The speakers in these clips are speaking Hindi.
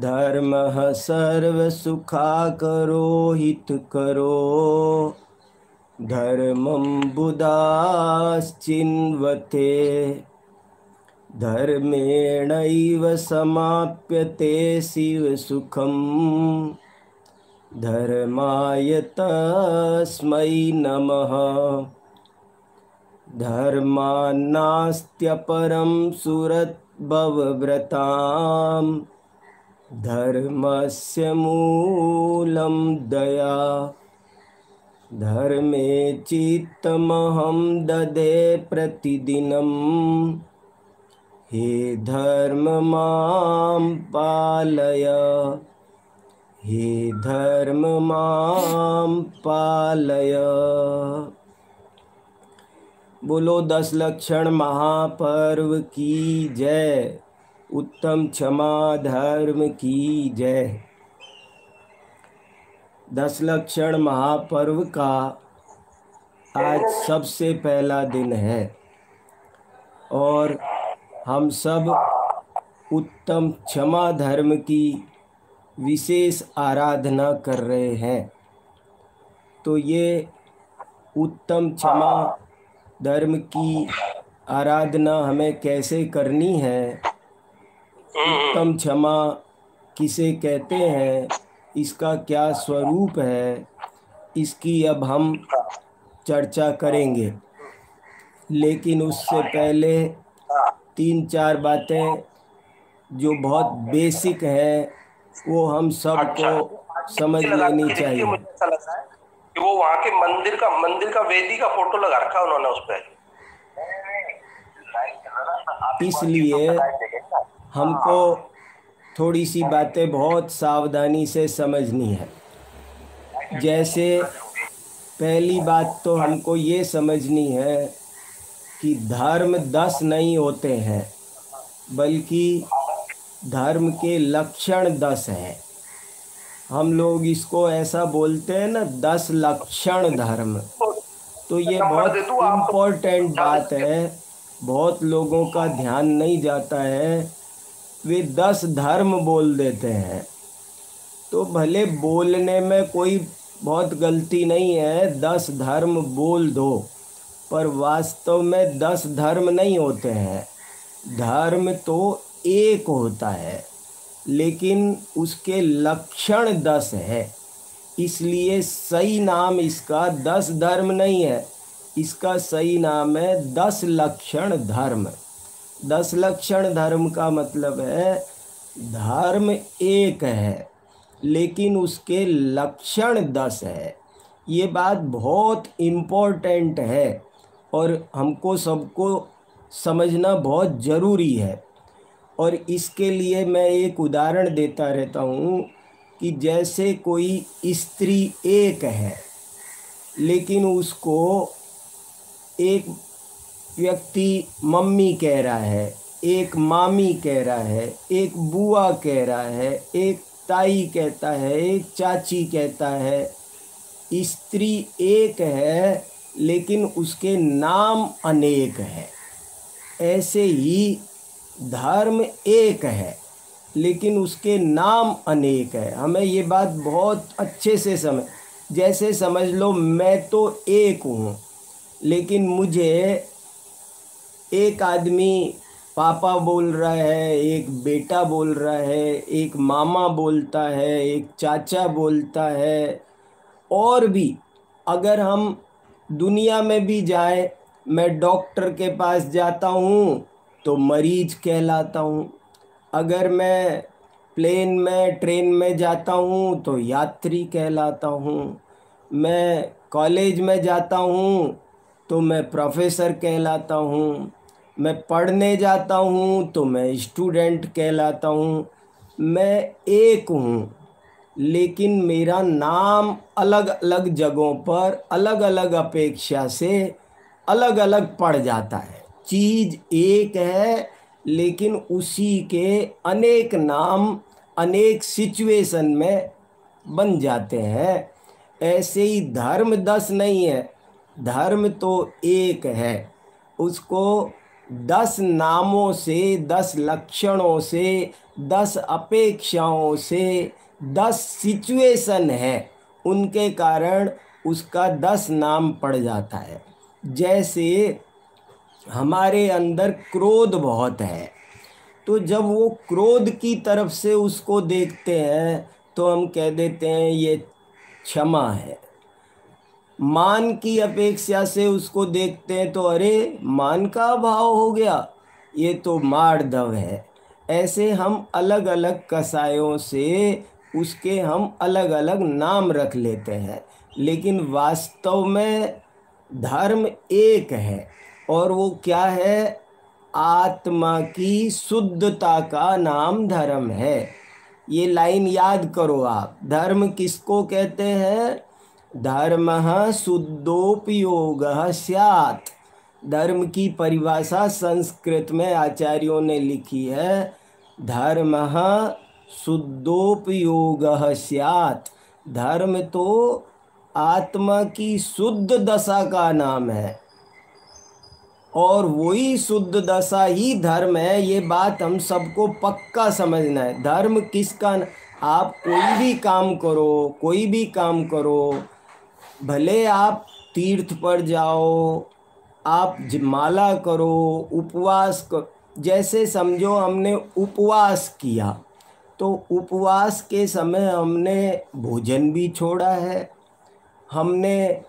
धर्मः सर्वसुखाकरो हितकरो धर्मं बुधाश्चिन्वते धर्मेणैव समाप्यते शिवसुखम् धर्माय तस्मै नमः। धर्मान्नास्त्यपरं सुरद्भवव्रताम् धर्मस्य मूलं दया धर्मे चित्तमहं ददे प्रतिदिनं हे धर्म मां पालय हे धर्म मां पालय। बोलो 10 लक्षण महापर्व की जय। उत्तम क्षमा धर्म की जय। 10 लक्षण महापर्व का आज सबसे पहला दिन है और हम सब उत्तम क्षमा धर्म की विशेष आराधना कर रहे हैं। तो ये उत्तम क्षमा धर्म की आराधना हमें कैसे करनी है, उत्तम क्षमा किसे कहते हैं, इसका क्या स्वरूप है, इसकी अब हम चर्चा करेंगे। लेकिन उससे पहले 3-4 बातें जो बहुत बेसिक हैं वो हम सबको समझ लेनी चाहिए। मुझे ऐसा लग रहा है कि वो वहाँ के मंदिर का वेदी का फोटो लगा रखा है उन्होंने उस पे। इसलिए हमको थोड़ी सी बातें बहुत सावधानी से समझनी है। जैसे पहली बात तो हमको ये समझनी है कि धर्म 10 नहीं होते हैं, बल्कि धर्म के लक्षण 10 हैं। हम लोग इसको ऐसा बोलते हैं ना, 10 लक्षण धर्म। तो ये बहुत इम्पोर्टेंट बात है, बहुत लोगों का ध्यान नहीं जाता है, वे 10 धर्म बोल देते हैं। तो भले बोलने में कोई बहुत गलती नहीं है, 10 धर्म बोल दो, पर वास्तव में 10 धर्म नहीं होते हैं। धर्म तो एक होता है, लेकिन उसके लक्षण 10 है। इसलिए सही नाम इसका 10 धर्म नहीं है, इसका सही नाम है 10 लक्षण धर्म। 10 लक्षण धर्म का मतलब है धर्म एक है, लेकिन उसके लक्षण 10 है। ये बात बहुत इम्पोर्टेंट है और हमको सबको समझना बहुत ज़रूरी है। और इसके लिए मैं एक उदाहरण देता रहता हूँ कि जैसे कोई स्त्री एक है, लेकिन उसको एक व्यक्ति मम्मी कह रहा है, एक मामी कह रहा है, एक बुआ कह रहा है, एक ताई कहता है, एक चाची कहता है। स्त्री एक है, लेकिन उसके नाम अनेक है। ऐसे ही धर्म एक है, लेकिन उसके नाम अनेक है। हमें ये बात बहुत अच्छे से जैसे समझ लो, मैं तो एक हूँ, लेकिन मुझे एक आदमी पापा बोल रहा है, एक बेटा बोल रहा है, एक मामा बोलता है, एक चाचा बोलता है। और भी अगर हम दुनिया में भी जाए, मैं डॉक्टर के पास जाता हूँ तो मरीज कहलाता हूँ। अगर मैं प्लेन में ट्रेन में जाता हूँ तो यात्री कहलाता हूँ। मैं कॉलेज में जाता हूँ तो मैं प्रोफेसर कहलाता हूँ। मैं पढ़ने जाता हूँ तो मैं स्टूडेंट कहलाता हूँ। मैं एक हूँ, लेकिन मेरा नाम अलग अलग जगहों पर अलग अलग अपेक्षा से अलग अलग पड़ जाता है। चीज़ एक है, लेकिन उसी के अनेक नाम अनेक सिचुएशन में बन जाते हैं। ऐसे ही धर्म 10 नहीं है, धर्म तो एक है। उसको 10 नामों से, 10 लक्षणों से, 10 अपेक्षाओं से, 10 सिचुएशन है, उनके कारण उसका 10 नाम पड़ जाता है। जैसे हमारे अंदर क्रोध बहुत है, तो जब वो क्रोध की तरफ से उसको देखते हैं तो हम कह देते हैं ये क्षमा है। मान की अपेक्षा से उसको देखते हैं तो अरे मान का अभाव हो गया, ये तो मार्दव है। ऐसे हम अलग अलग कसायों से उसके हम अलग अलग नाम रख लेते हैं, लेकिन वास्तव में धर्म एक है। और वो क्या है? आत्मा की शुद्धता का नाम धर्म है। ये लाइन याद करो आप। धर्म किसको कहते हैं? धर्मः शुद्धोपयोगः स्यात्। धर्म की परिभाषा संस्कृत में आचार्यों ने लिखी है, धर्मः शुद्धोपयोगः स्यात्। धर्म तो आत्मा की शुद्ध दशा का नाम है, और वही शुद्ध दशा ही धर्म है। ये बात हम सबको पक्का समझना है। धर्म किसका आप कोई भी काम करो, कोई भी काम करो, भले आप तीर्थ पर जाओ, आप माला करो, उपवास करो। जैसे समझो हमने उपवास किया, तो उपवास के समय हमने भोजन भी छोड़ा है, हमने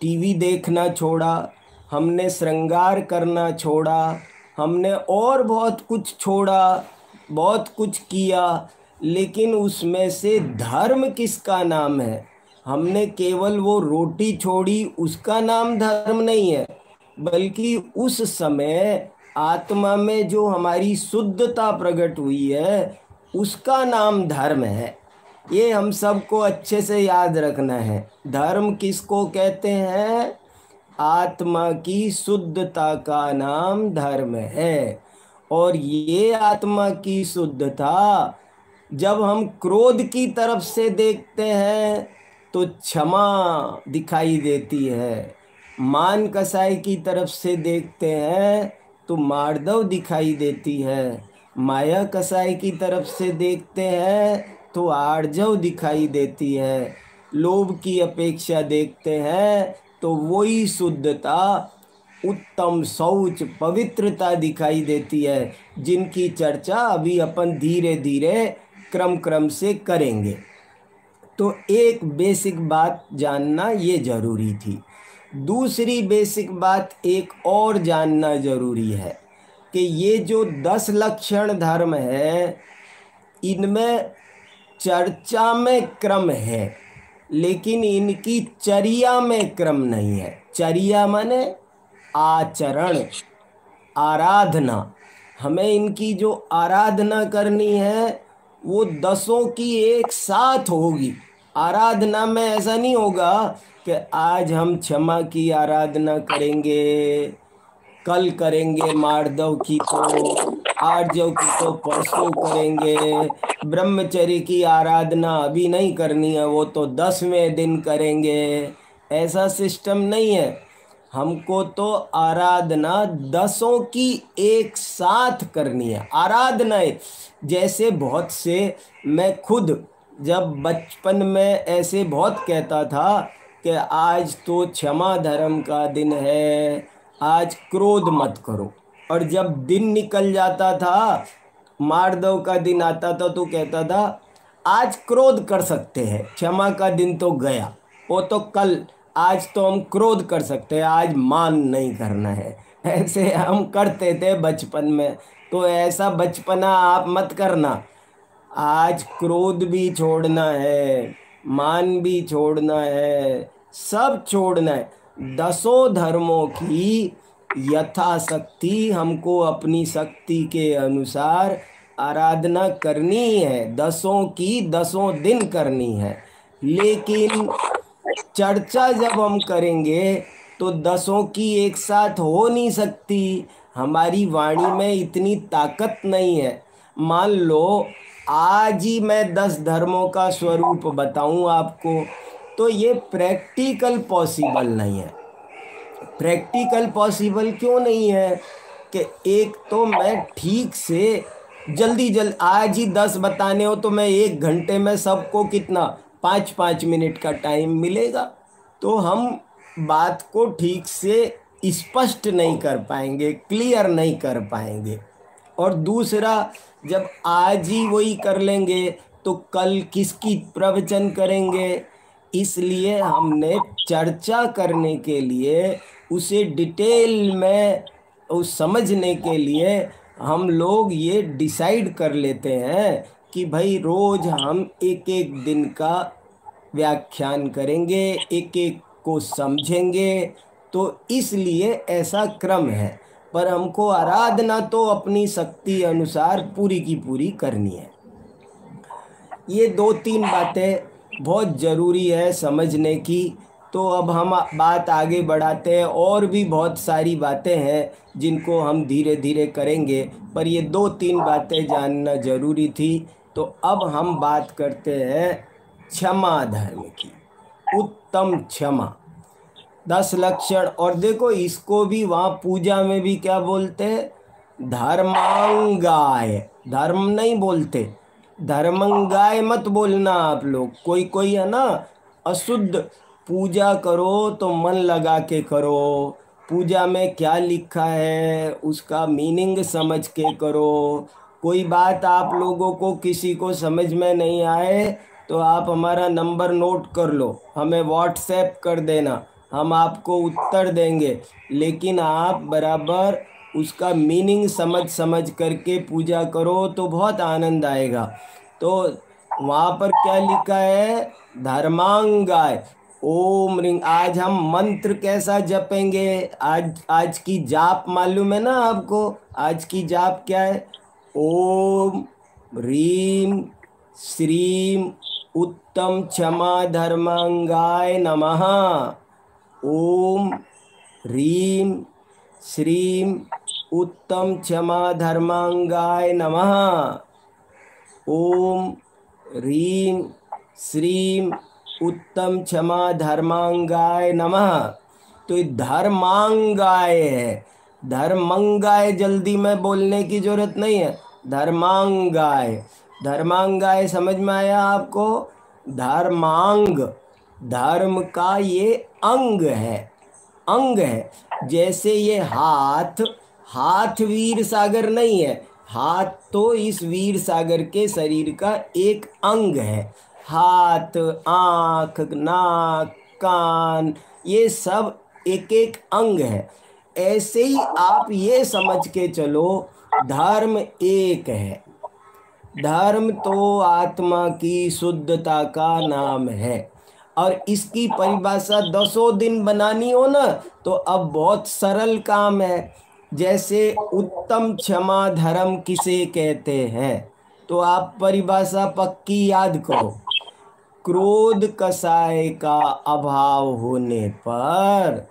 टीवी देखना छोड़ा, हमने श्रृंगार करना छोड़ा, हमने और बहुत कुछ छोड़ा, बहुत कुछ किया, लेकिन उसमें से धर्म किसका नाम है? हमने केवल वो रोटी छोड़ी, उसका नाम धर्म नहीं है, बल्कि उस समय आत्मा में जो हमारी शुद्धता प्रकट हुई है, उसका नाम धर्म है। ये हम सबको अच्छे से याद रखना है। धर्म किसको कहते हैं? आत्मा की शुद्धता का नाम धर्म है। और ये आत्मा की शुद्धता जब हम क्रोध की तरफ से देखते हैं तो क्षमा दिखाई देती है, मान कसाई की तरफ से देखते हैं तो मार्दव दिखाई देती है, माया कसाई की तरफ से देखते हैं तो आर्जव दिखाई देती है, लोभ की अपेक्षा देखते हैं तो वही शुद्धता, उत्तम शौच, पवित्रता दिखाई देती है, जिनकी चर्चा अभी अपन धीरे धीरे क्रम क्रम से करेंगे। तो एक बेसिक बात जानना ये ज़रूरी थी। दूसरी बेसिक बात एक और जानना ज़रूरी है कि ये जो 10 लक्षण धर्म है, इनमें चर्चा में क्रम है, लेकिन इनकी चर्या में क्रम नहीं है। चर्या माने आचरण, आराधना। हमें इनकी जो आराधना करनी है वो 10 की एक साथ होगी। आराधना में ऐसा नहीं होगा कि आज हम क्षमा की आराधना करेंगे, कल करेंगे मार्दव की, तो आर्जव की तो परसों करेंगे, ब्रह्मचर्य की आराधना अभी नहीं करनी है, वो तो 10वें दिन करेंगे। ऐसा सिस्टम नहीं है। हमको तो आराधना 10 की एक साथ करनी है। आराधनाएं जैसे बहुत से, मैं खुद जब बचपन में ऐसे बहुत कहता था कि आज तो क्षमा धर्म का दिन है, आज क्रोध मत करो, और जब दिन निकल जाता था, मार्दव का दिन आता था, तो कहता था आज क्रोध कर सकते हैं, क्षमा का दिन तो गया, वो तो कल, आज तो हम क्रोध कर सकते हैं, आज मान नहीं करना है। ऐसे हम करते थे बचपन में। तो ऐसा बचपना आप मत करना। आज क्रोध भी छोड़ना है, मान भी छोड़ना है, सब छोड़ना है। 10 धर्मों की यथाशक्ति हमको अपनी शक्ति के अनुसार आराधना करनी है, 10 की 10 दिन करनी है। लेकिन चर्चा जब हम करेंगे तो 10 की एक साथ हो नहीं सकती। हमारी वाणी में इतनी ताकत नहीं है। मान लो आज ही मैं 10 धर्मों का स्वरूप बताऊं आपको, तो ये प्रैक्टिकल पॉसिबल नहीं है। प्रैक्टिकल पॉसिबल क्यों नहीं है? कि एक तो मैं ठीक से जल्दी आज ही 10 बताने हो तो मैं 1 घंटे में सबको कितना 5-5 मिनट का टाइम मिलेगा, तो हम बात को ठीक से स्पष्ट नहीं कर पाएंगे, क्लियर नहीं कर पाएंगे। और दूसरा, जब आज ही वही कर लेंगे तो कल किसकी प्रवचन करेंगे। इसलिए हमने चर्चा करने के लिए, उसे डिटेल में उस समझने के लिए हम लोग ये डिसाइड कर लेते हैं कि भाई रोज हम एक एक दिन का व्याख्यान करेंगे, एक एक को समझेंगे। तो इसलिए ऐसा क्रम है, पर हमको आराधना तो अपनी शक्ति अनुसार पूरी की पूरी करनी है। ये 2-3 बातें बहुत ज़रूरी है समझने की। तो अब हम बात आगे बढ़ाते हैं, और भी बहुत सारी बातें हैं जिनको हम धीरे धीरे करेंगे, पर ये 2-3 बातें जानना ज़रूरी थी। तो अब हम बात करते हैं क्षमा धर्म की। उत्तम क्षमा, 10 लक्षण। और देखो इसको भी वहाँ पूजा में भी क्या बोलते हैं, धर्मांगाय। धर्म नहीं बोलते, धर्मंगाय मत बोलना आप लोग। कोई कोई है ना अशुद्ध, पूजा करो तो मन लगा के करो, पूजा में क्या लिखा है उसका मीनिंग समझ के करो। कोई बात आप लोगों को किसी को समझ में नहीं आए तो आप हमारा नंबर नोट कर लो, हमें व्हाट्सएप कर देना, हम आपको उत्तर देंगे। लेकिन आप बराबर उसका मीनिंग समझ समझ करके पूजा करो तो बहुत आनंद आएगा। तो वहाँ पर क्या लिखा है, धर्मांगाय ओम रिंग। आज हम मंत्र कैसा जपेंगे, आज की जाप मालूम है ना आपको। आज की जाप क्या है, ओम ह्रीम श्रीम उत्तम क्षमा धर्मांगाय नमः। ओम ह्रीम श्रीम उत्तम क्षमा धर्मांगाय नमः। ओम ह्रीम श्रीम उत्तम क्षमा धर्मांगाय नमः। तो ये धर्मांगाय है, धर्मंगाय जल्दी में बोलने की जरूरत नहीं है, धर्मांगाय। धर्मांगाय समझ में आया आपको। धर्मांग, धर्म का ये अंग है, अंग है। जैसे ये हाथ, हाथ वीर सागर नहीं है, हाथ तो इस वीर सागर के शरीर का एक अंग है। हाथ, आँख, नाक, कान, ये सब एक एक अंग है। ऐसे ही आप ये समझ के चलो, धर्म एक है। धर्म तो आत्मा की शुद्धता का नाम है। और इसकी परिभाषा 10 दिन बनानी हो ना तो अब बहुत सरल काम है। जैसे उत्तम क्षमा धर्म किसे कहते हैं, तो आप परिभाषा पक्की याद करो। क्रोध कसाय का अभाव होने पर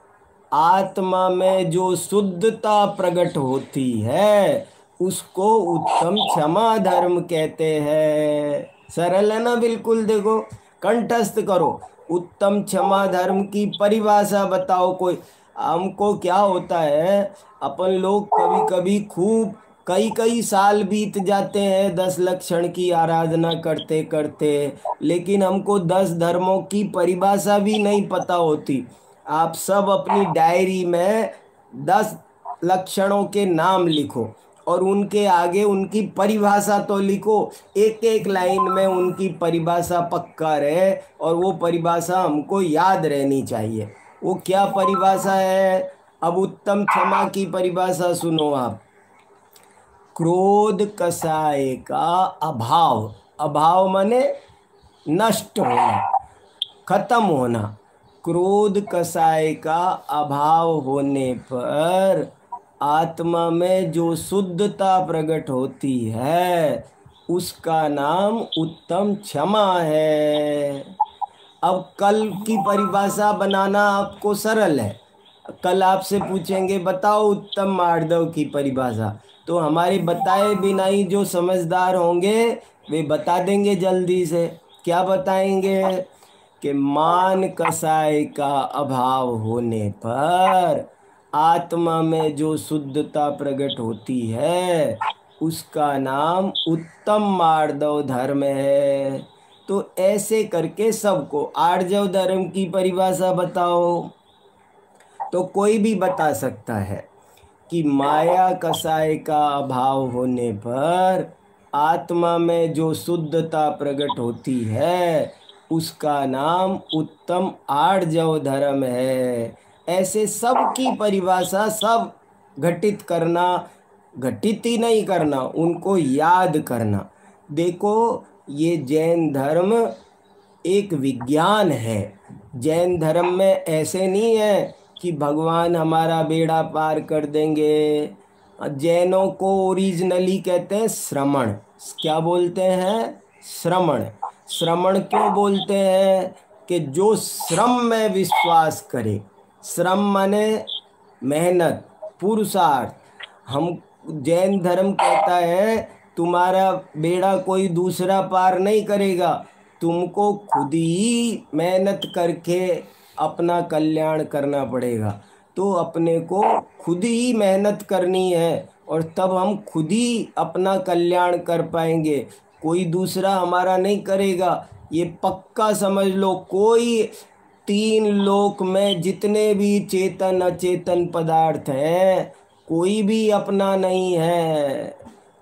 आत्मा में जो शुद्धता प्रकट होती है उसको उत्तम क्षमा धर्म कहते हैं। सरल है ना बिल्कुल। देखो कंठस्थ करो, उत्तम क्षमा धर्म की परिभाषा बताओ कोई। हमको क्या होता है, अपन लोग कभी कभी खूब कई कई साल बीत जाते हैं 10 लक्षण की आराधना करते करते, लेकिन हमको 10 धर्मों की परिभाषा भी नहीं पता होती। आप सब अपनी डायरी में 10 लक्षणों के नाम लिखो और उनके आगे उनकी परिभाषा तो लिखो। एक एक लाइन में उनकी परिभाषा पक्का रहे और वो परिभाषा हमको याद रहनी चाहिए। वो क्या परिभाषा है, अब उत्तम क्षमा की परिभाषा सुनो आप। क्रोध कसाय का अभाव, अभाव माने नष्ट होना, खत्म होना। क्रोध कसाय का अभाव होने पर आत्मा में जो शुद्धता प्रकट होती है उसका नाम उत्तम क्षमा है। अब कल की परिभाषा बनाना आपको सरल है। कल आपसे पूछेंगे बताओ उत्तम मार्दव की परिभाषा, तो हमारे बताए बिना ही जो समझदार होंगे वे बता देंगे जल्दी से। क्या बताएंगे कि मान कसाय का अभाव होने पर आत्मा में जो शुद्धता प्रकट होती है उसका नाम उत्तम मार्दव धर्म है। तो ऐसे करके सबको आर्जव धर्म की परिभाषा बताओ। तो कोई भी बता सकता है कि माया कसाय का अभाव होने पर आत्मा में जो शुद्धता प्रकट होती है उसका नाम उत्तम आर्जव धर्म है। ऐसे सब की परिभाषा सब घटित करना, घटित ही नहीं करना, उनको याद करना। देखो, ये जैन धर्म एक विज्ञान है। जैन धर्म में ऐसे नहीं है कि भगवान हमारा बेड़ा पार कर देंगे। जैनों को ओरिजिनली कहते हैं श्रमण। क्या बोलते हैं? श्रमण। श्रमण क्यों बोलते हैं? कि जो श्रम में विश्वास करे। श्रम माने मेहनत, पुरुषार्थ। हम जैन धर्म कहता है तुम्हारा बेड़ा कोई दूसरा पार नहीं करेगा, तुमको खुद ही मेहनत करके अपना कल्याण करना पड़ेगा। तो अपने को खुद ही मेहनत करनी है और तब हम खुद ही अपना कल्याण कर पाएंगे, कोई दूसरा हमारा नहीं करेगा। ये पक्का समझ लो। कोई तीन लोक में जितने भी चेतन अचेतन पदार्थ हैं कोई भी अपना नहीं है।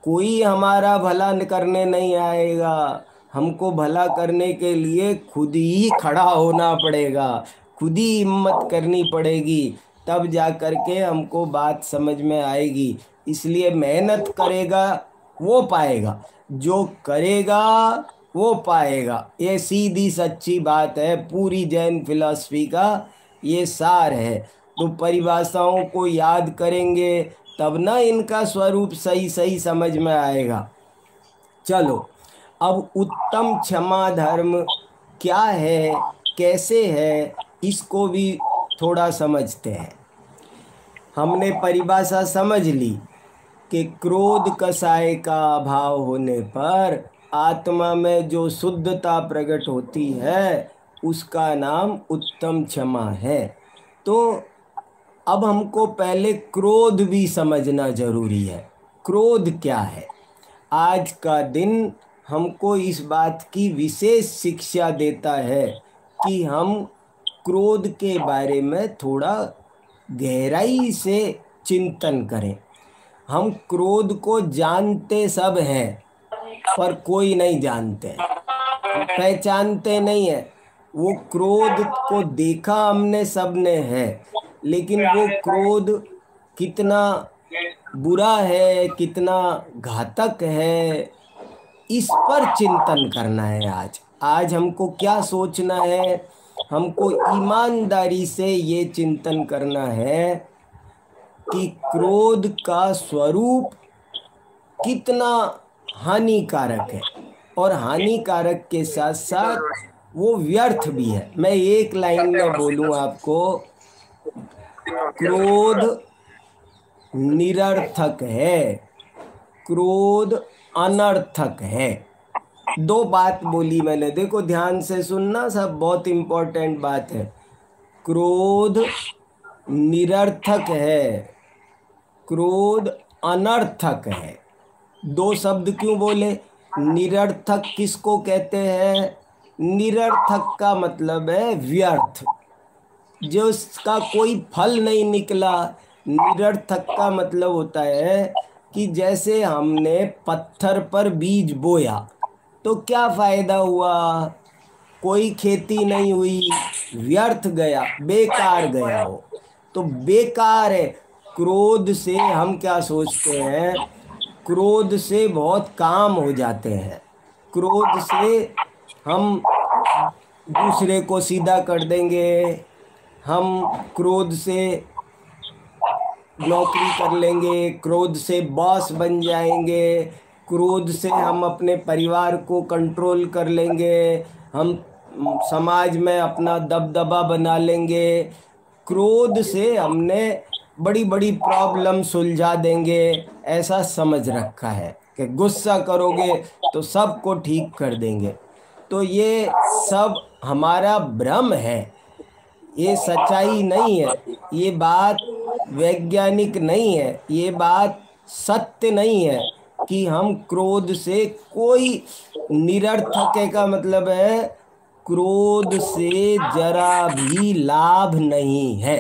कोई हमारा भला करने नहीं आएगा। हमको भला करने के लिए खुद ही खड़ा होना पड़ेगा, खुद ही हिम्मत करनी पड़ेगी, तब जा कर के हमको बात समझ में आएगी। इसलिए मेहनत करेगा वो पाएगा, जो करेगा वो पाएगा। ये सीधी सच्ची बात है। पूरी जैन फिलॉसफी का ये सार है। तो परिभाषाओं को याद करेंगे तब ना इनका स्वरूप सही सही समझ में आएगा। चलो, अब उत्तम क्षमा धर्म क्या है, कैसे है, इसको भी थोड़ा समझते हैं। हमने परिभाषा समझ ली कि क्रोध कसाय का अभाव होने पर आत्मा में जो शुद्धता प्रकट होती है उसका नाम उत्तम क्षमा है। तो अब हमको पहले क्रोध भी समझना जरूरी है। क्रोध क्या है? आज का दिन हमको इस बात की विशेष शिक्षा देता है कि हम क्रोध के बारे में थोड़ा गहराई से चिंतन करें। हम क्रोध को जानते सब हैं पर कोई नहीं जानते, हम पहचानते नहीं है। वो क्रोध को देखा हमने सबने है, लेकिन वो क्रोध कितना बुरा है, कितना घातक है, इस पर चिंतन करना है। आज हमको क्या सोचना है? हमको ईमानदारी से ये चिंतन करना है कि क्रोध का स्वरूप कितना हानिकारक है, और हानिकारक के साथ साथ वो व्यर्थ भी है। मैं एक लाइन में बोलूं आपको, क्रोध निरर्थक है, क्रोध अनर्थक है। दो बात बोली मैंने, देखो ध्यान से सुनना, सब बहुत इम्पोर्टेंट बात है। क्रोध निरर्थक है, क्रोध अनर्थक है। दो शब्द क्यों बोले? निरर्थक किसको कहते हैं? निरर्थक का मतलब है व्यर्थ, जो उसका कोई फल नहीं निकला। निरर्थक का मतलब होता है कि जैसे हमने पत्थर पर बीज बोया तो क्या फायदा हुआ? कोई खेती नहीं हुई, व्यर्थ गया, बेकार गया हो, तो बेकार है। क्रोध से हम क्या सोचते हैं? क्रोध से बहुत काम हो जाते हैं। क्रोध से हम दूसरे को सीधा कर देंगे, हम क्रोध से नौकरी कर लेंगे, क्रोध से बॉस बन जाएंगे, क्रोध से हम अपने परिवार को कंट्रोल कर लेंगे, हम समाज में अपना दबदबा बना लेंगे। क्रोध से हमने बड़ी बड़ी प्रॉब्लम सुलझा देंगे, ऐसा समझ रखा है कि गुस्सा करोगे तो सबको ठीक कर देंगे। तो ये सब हमारा भ्रम है, ये सच्चाई नहीं है। ये बात वैज्ञानिक नहीं है, ये बात सत्य नहीं है कि हम क्रोध से कोई, निरर्थक है का मतलब है क्रोध से जरा भी लाभ नहीं है।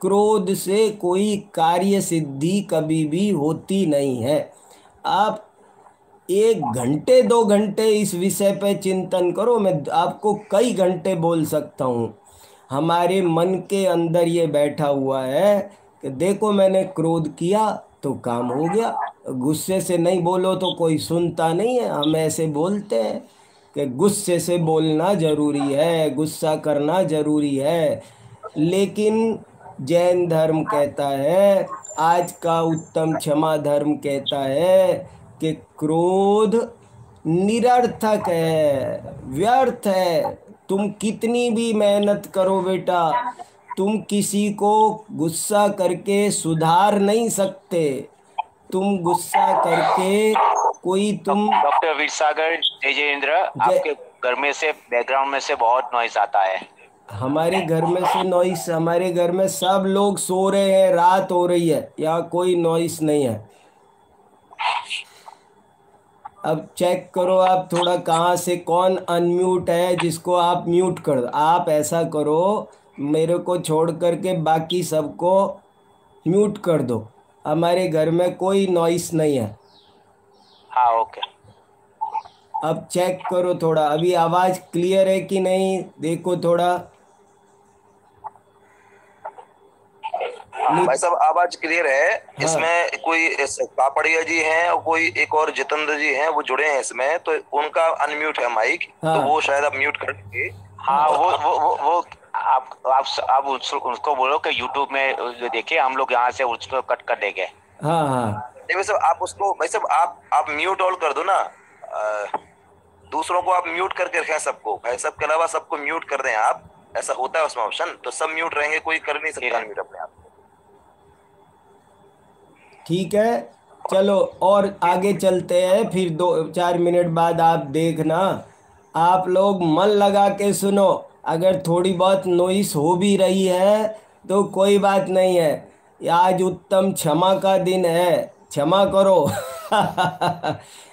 क्रोध से कोई कार्य सिद्धि कभी भी होती नहीं है। आप 1 घंटे 2 घंटे इस विषय पे चिंतन करो, मैं आपको कई घंटे बोल सकता हूँ। हमारे मन के अंदर ये बैठा हुआ है कि देखो मैंने क्रोध किया तो काम हो गया। गुस्से से नहीं बोलो तो कोई सुनता नहीं है, हम ऐसे बोलते हैं कि गुस्से से बोलना जरूरी है, गुस्सा करना जरूरी है। लेकिन जैन धर्म कहता है, आज का उत्तम क्षमा धर्म कहता है कि क्रोध निरर्थक है, व्यर्थ है। तुम कितनी भी मेहनत करो बेटा, तुम किसी को गुस्सा करके सुधार नहीं सकते। तुम गुस्सा करके कोई तुम डॉक्टर वीरसागर जयेंद्र, आपके घर में से बैकग्राउंड में से बहुत नॉइस आता है। हमारे घर में से नॉइस, हमारे घर में सब लोग सो रहे हैं, रात हो रही है, यहाँ कोई नॉइस नहीं है। अब चेक करो आप थोड़ा कहाँ से कौन अनम्यूट है, जिसको आप म्यूट कर दो। आप ऐसा करो, मेरे को छोड़ करके बाकी सबको म्यूट कर दो। हमारे घर में कोई नॉइस नहीं है। हाँ ओके। अब चेक करो थोड़ा, अभी आवाज़ क्लियर है कि नहीं, देखो थोड़ा। भाई साहब आवाज क्लियर है। हाँ इसमें कोई कापड़िया जी हैं और कोई एक और जितेंद्र जी हैं, वो जुड़े हैं इसमें, तो उनका अनम्यूट है माइक। हाँ तो वो शायद आप म्यूट कर देंगे। हाँ वो आप उसको बोलो कि यूट्यूब में जो देखे, हम लोग यहाँ से उसको कट कर देंगे। हाँ हाँ नहीं भाई साहब, आप उसको, भाई साहब आप म्यूट ऑल कर दो ना। दूसरों को आप म्यूट करके रखें, सबको, भाई साहब के अलावा सबको म्यूट कर दें आप। ऐसा होता है उसमें ऑप्शन, तो सब म्यूट रहेंगे, कोई कर नहीं सकता म्यूट अपने आप। ठीक है, चलो और आगे चलते हैं। फिर 2-4 मिनट बाद आप देखना, आप लोग मन लगा के सुनो। अगर थोड़ी बहुत नॉइस हो भी रही है तो कोई बात नहीं है, आज उत्तम क्षमा का दिन है, क्षमा करो।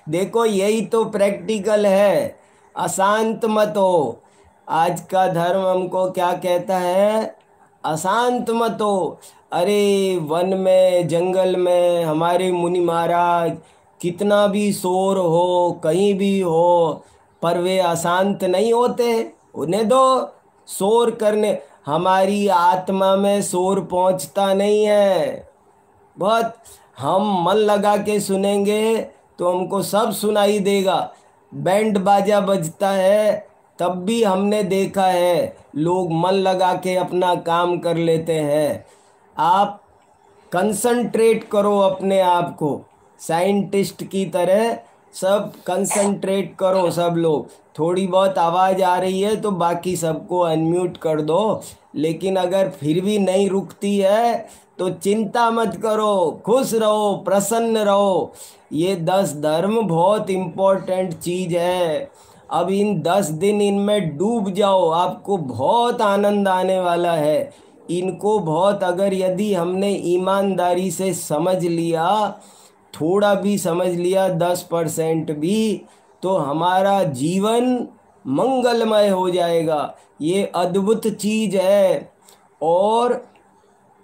देखो यही तो प्रैक्टिकल है, अशांत मत हो। आज का धर्म हमको क्या कहता है, अशांत मत हो। अरे वन में जंगल में हमारे मुनि महाराज, कितना भी शोर हो कहीं भी हो, पर वे अशांत नहीं होते। उन्हें दो शोर करने, हमारी आत्मा में शोर पहुंचता नहीं है। बहुत हम मन लगा के सुनेंगे तो हमको सब सुनाई देगा। बैंड बाजा बजता है तब भी हमने देखा है लोग मन लगा के अपना काम कर लेते हैं। आप कंसंट्रेट करो अपने आप को, साइंटिस्ट की तरह सब कंसंट्रेट करो सब लोग। थोड़ी बहुत आवाज़ आ रही है तो बाकी सबको अनम्यूट कर दो। लेकिन अगर फिर भी नहीं रुकती है तो चिंता मत करो, खुश रहो, प्रसन्न रहो। ये 10 धर्म बहुत इम्पोर्टेंट चीज़ है। अब इन 10 दिन इनमें डूब जाओ, आपको बहुत आनंद आने वाला है। इनको बहुत, अगर यदि हमने ईमानदारी से समझ लिया, थोड़ा भी समझ लिया 10% भी, तो हमारा जीवन मंगलमय हो जाएगा। ये अद्भुत चीज़ है और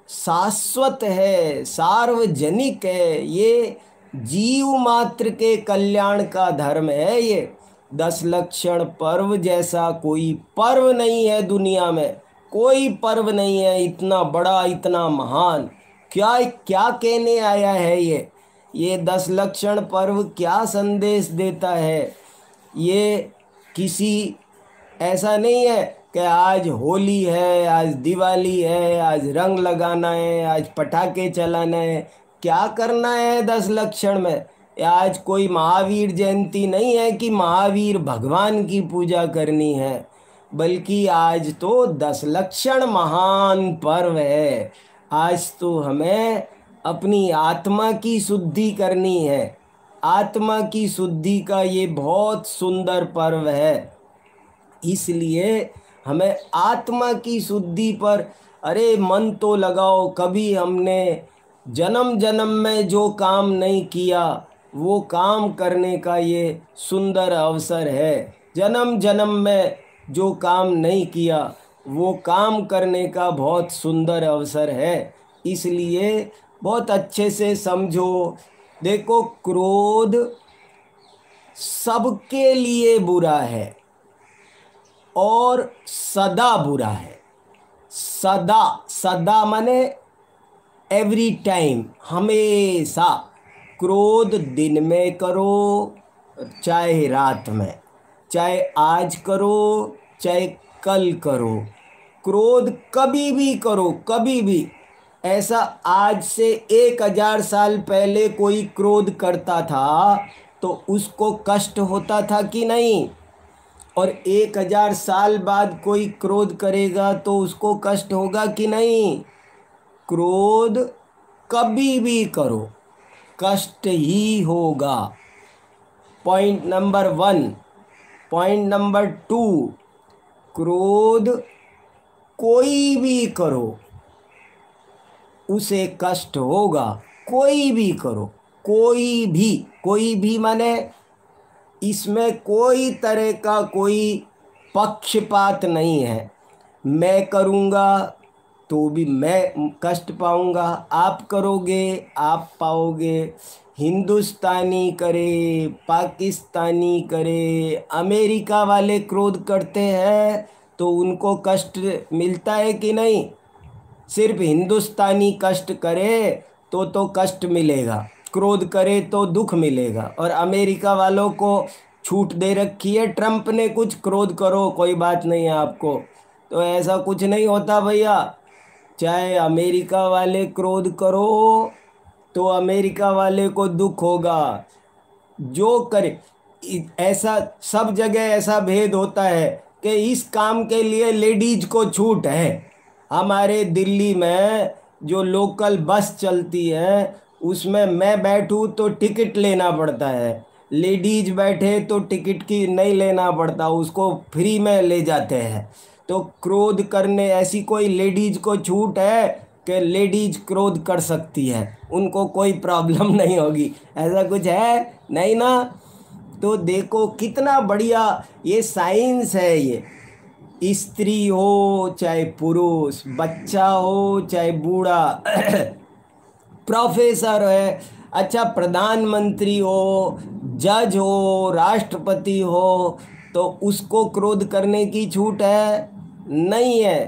शाश्वत है, सार्वजनिक है। ये जीव मात्र के कल्याण का धर्म है। ये 10 लक्षण पर्व जैसा कोई पर्व नहीं है दुनिया में, कोई पर्व नहीं है इतना बड़ा, इतना महान। क्या क्या कहने आया है ये 10 लक्षण पर्व क्या संदेश देता है? ये किसी, ऐसा नहीं है कि आज होली है, आज दिवाली है, आज रंग लगाना है, आज पटाखे चलाना है। क्या करना है 10 लक्षण में? आज कोई महावीर जयंती नहीं है कि महावीर भगवान की पूजा करनी है, बल्कि आज तो 10 लक्षण महान पर्व है। आज तो हमें अपनी आत्मा की शुद्धि करनी है। आत्मा की शुद्धि का ये बहुत सुंदर पर्व है। इसलिए हमें आत्मा की शुद्धि पर अरे मन तो लगाओ, कभी हमने जन्म जन्म में जो काम नहीं किया वो काम करने का ये सुंदर अवसर है। जन्म जन्म में जो काम नहीं किया वो काम करने का बहुत सुंदर अवसर है। इसलिए बहुत अच्छे से समझो। देखो, क्रोध सबके लिए बुरा है और सदा बुरा है। सदा, सदा माने एवरी टाइम, हमेशा। क्रोध दिन में करो चाहे रात में, चाहे आज करो चाहे कल करो, क्रोध कभी भी करो, कभी भी। ऐसा आज से 1000 साल पहले कोई क्रोध करता था तो उसको कष्ट होता था कि नहीं? और 1000 साल बाद कोई क्रोध करेगा तो उसको कष्ट होगा कि नहीं? क्रोध कभी भी करो कष्ट ही होगा। Point number 1। पॉइंट नंबर 2, क्रोध कोई भी करो उसे कष्ट होगा। कोई भी करो, कोई भी माने इसमें कोई तरह का कोई पक्षपात नहीं है। मैं करूँगा तो भी मैं कष्ट पाऊँगा, आप करोगे आप पाओगे। हिंदुस्तानी करे, पाकिस्तानी करे, अमेरिका वाले क्रोध करते हैं तो उनको कष्ट मिलता है कि नहीं? सिर्फ हिंदुस्तानी कष्ट करे तो कष्ट मिलेगा, क्रोध करे तो दुख मिलेगा। और अमेरिका वालों को छूट दे रखी है ट्रम्प ने, कुछ क्रोध करो कोई बात नहीं है आपको। तो ऐसा कुछ नहीं होता भैया। चाहे अमेरिका वाले क्रोध करो तो अमेरिका वाले को दुख होगा, जो करे। ऐसा सब जगह ऐसा भेद होता है कि इस काम के लिए लेडीज को छूट है। हमारे दिल्ली में जो लोकल बस चलती है उसमें मैं बैठूं तो टिकट लेना पड़ता है, लेडीज बैठे तो टिकट की नहीं लेना पड़ता, उसको फ्री में ले जाते हैं। तो क्रोध करने ऐसी कोई लेडीज को छूट है कि लेडीज क्रोध कर सकती है, उनको कोई प्रॉब्लम नहीं होगी? ऐसा कुछ है नहीं ना। तो देखो कितना बढ़िया ये साइंस है। ये स्त्री हो चाहे पुरुष, बच्चा हो चाहे बूढ़ा, प्रोफेसर है, अच्छा प्रधानमंत्री हो, जज हो, राष्ट्रपति हो, तो उसको क्रोध करने की छूट है? नहीं है।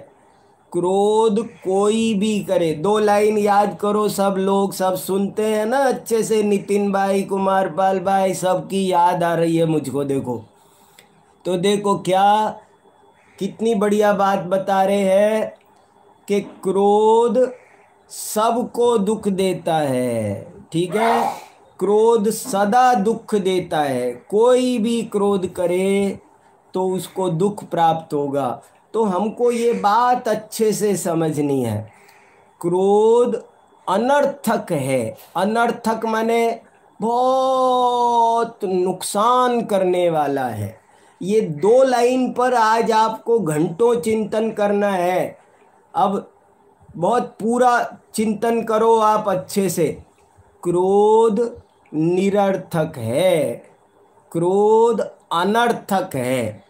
क्रोध कोई भी करे। 2 लाइन याद करो, सब लोग सब सुनते हैं ना अच्छे से। नितिन भाई, कुमार पाल भाई, सबकी याद आ रही है मुझको। देखो तो देखो क्या कितनी बढ़िया बात बता रहे हैं कि क्रोध सबको दुख देता है। ठीक है, क्रोध सदा दुख देता है। कोई भी क्रोध करे तो उसको दुख प्राप्त होगा। तो हमको ये बात अच्छे से समझनी है। क्रोध अनर्थक है। अनर्थक माने बहुत नुकसान करने वाला है। ये 2 लाइन पर आज आपको घंटों चिंतन करना है। अब बहुत पूरा चिंतन करो आप अच्छे से। क्रोध निरर्थक है, क्रोध अनर्थक है।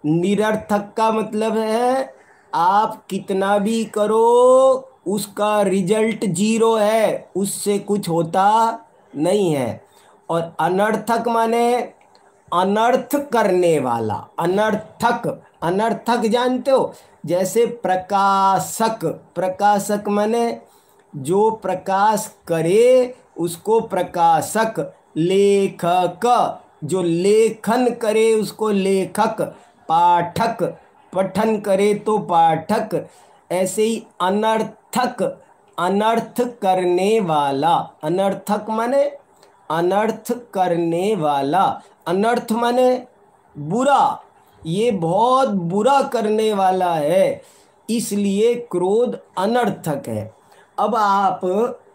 निरर्थक का मतलब है आप कितना भी करो उसका रिजल्ट 0 है, उससे कुछ होता नहीं है। और अनर्थक माने अनर्थ करने वाला। अनर्थक, अनर्थक जानते हो? जैसे प्रकाशक, प्रकाशक माने जो प्रकाश करे उसको प्रकाशक। लेखक, जो लेखन करे उसको लेखक। पाठक, पठन करे तो पाठक। ऐसे ही अनर्थक, अनर्थ करने वाला। अनर्थक माने अनर्थ करने वाला। अनर्थ माने बुरा, ये बहुत बुरा करने वाला है, इसलिए क्रोध अनर्थक है। अब आप,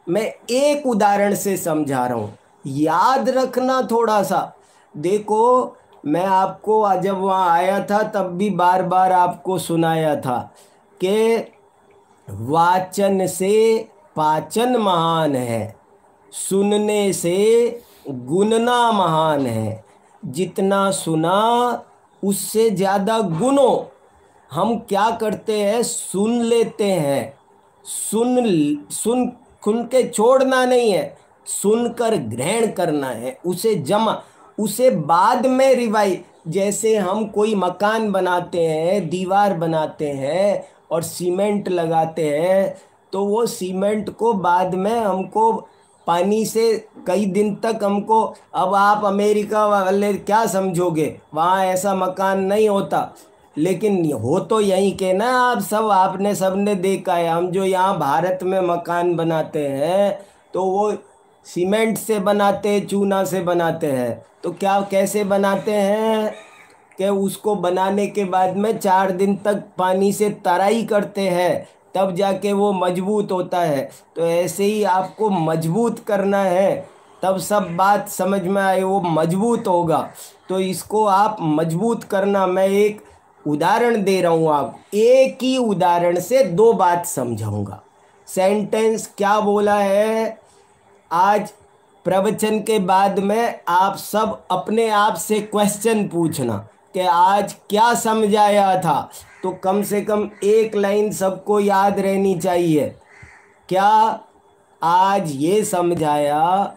मैं एक उदाहरण से समझा रहा हूँ, याद रखना थोड़ा सा। देखो मैं आपको जब वहाँ आया था तब भी बार बार आपको सुनाया था कि वाचन से पाचन महान है, सुनने से गुनना महान है। जितना सुना उससे ज़्यादा गुनो। हम क्या करते हैं, सुन लेते हैं। सुन सुन सुन के छोड़ना नहीं है, सुनकर ग्रहण करना है, उसे जमा, उसे बाद में रिवाइज। जैसे हम कोई मकान बनाते हैं, दीवार बनाते हैं और सीमेंट लगाते हैं, तो वो सीमेंट को बाद में हमको पानी से कई दिन तक हमको, अब आप अमेरिका वाले क्या समझोगे, वहाँ ऐसा मकान नहीं होता, लेकिन हो तो यहीं के ना आप सब, आपने सबने देखा है। हम जो यहाँ भारत में मकान बनाते हैं तो वो सीमेंट से बनाते हैं, चूना से बनाते हैं। तो क्या कैसे बनाते हैं कि उसको बनाने के बाद में 4 दिन तक पानी से तराई करते हैं, तब जाके वो मजबूत होता है। तो ऐसे ही आपको मजबूत करना है, तब सब बात समझ में आए, वो मजबूत होगा। तो इसको आप मजबूत करना, मैं एक उदाहरण दे रहा हूँ, आप एक ही उदाहरण से 2 बात समझाऊंगा। सेंटेंस क्या बोला है आज प्रवचन के बाद में, आप सब अपने आप से क्वेश्चन पूछना कि आज क्या समझाया था। तो कम से कम एक लाइन सबको याद रहनी चाहिए। क्या आज ये समझाया